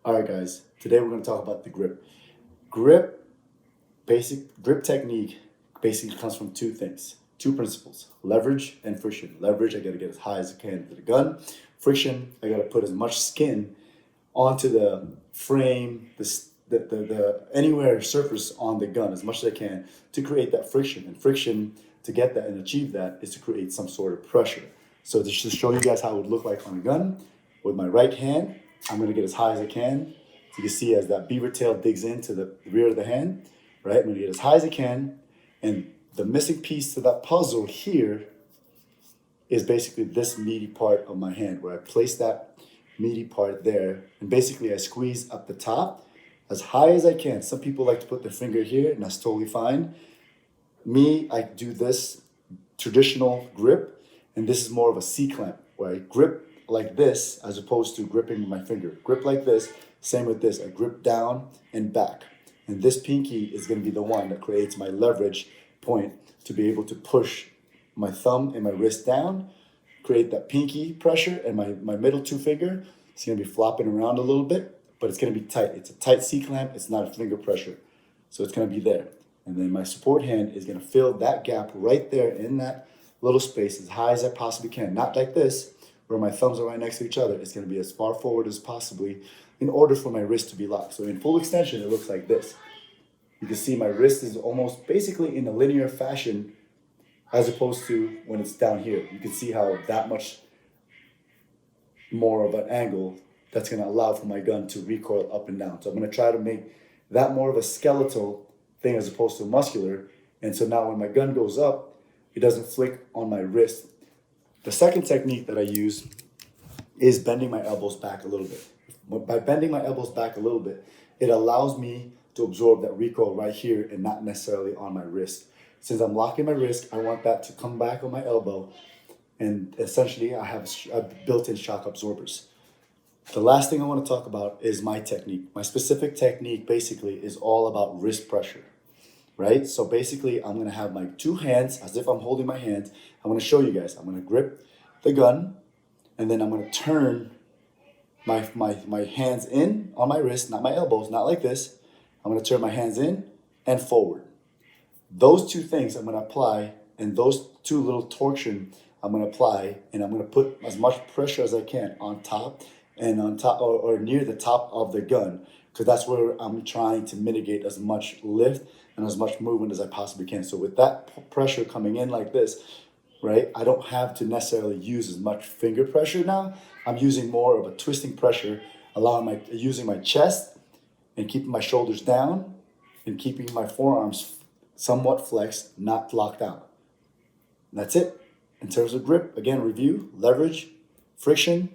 All right, guys, today we're going to talk about the grip. Grip, basic grip technique basically comes from two things, two principles, leverage and friction. Leverage, I got to get as high as I can to the gun. Friction, I got to put as much skin onto the frame, the anywhere surface on the gun as much as I can to create that friction. And friction, to get that and achieve that, is to create some sort of pressure. So to just show you guys how it would look like on a gun, with my right hand, I'm going to get as high as I can. So you can see as that beaver tail digs into the rear of the hand, right? I'm going to get as high as I can. And the missing piece to that puzzle here is basically this meaty part of my hand, where I place that meaty part there. And basically I squeeze up the top as high as I can. Some people like to put their finger here, and that's totally fine. Me, I do this traditional grip, and this is more of a C-clamp, where I grip like this as opposed to gripping with my finger. Grip like this, same with this. I grip down and back. And this pinky is going to be the one that creates my leverage point to be able to push my thumb and my wrist down, create that pinky pressure, and my middle two finger is going to be flopping around a little bit, but it's going to be tight. It's a tight C-clamp. It's not a finger pressure. So it's going to be there. And then my support hand is going to fill that gap right there in that little space as high as I possibly can. Not like this, where my thumbs are right next to each other. It's going to be as far forward as possibly in order for my wrist to be locked. So in full extension, it looks like this. You can see my wrist is almost basically in a linear fashion as opposed to when it's down here. You can see how that much more of an angle that's going to allow for my gun to recoil up and down. So I'm going to try to make that more of a skeletal thing as opposed to muscular. And so now when my gun goes up, it doesn't flick on my wrist. The second technique that I use is bending my elbows back a little bit. By bending my elbows back a little bit, it allows me to absorb that recoil right here and not necessarily on my wrist. Since I'm locking my wrist, I want that to come back on my elbow, and essentially I have built-in shock absorbers. The last thing I want to talk about is my technique. My specific technique basically is all about wrist pressure, right? So basically I'm going to have my two hands as if I'm holding my hand. I'm going to show you guys. I'm going to grip the gun, and then I'm going to turn my hands in on my wrist, not my elbows, not like this. I'm going to turn my hands in and forward. Those two things I'm going to apply, and those two little torsion I'm going to apply, and I'm going to put as much pressure as I can on top and on top or near the top of the gun, because that's where I'm trying to mitigate as much lift and as much movement as I possibly can. So with that pressure coming in like this, right, I don't have to necessarily use as much finger pressure now. I'm using more of a twisting pressure, using my chest and keeping my shoulders down and keeping my forearms somewhat flexed, not locked out. And that's it. In terms of grip, again, review, leverage, friction,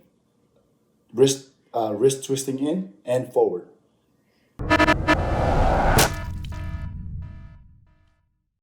wrist twisting in and forward.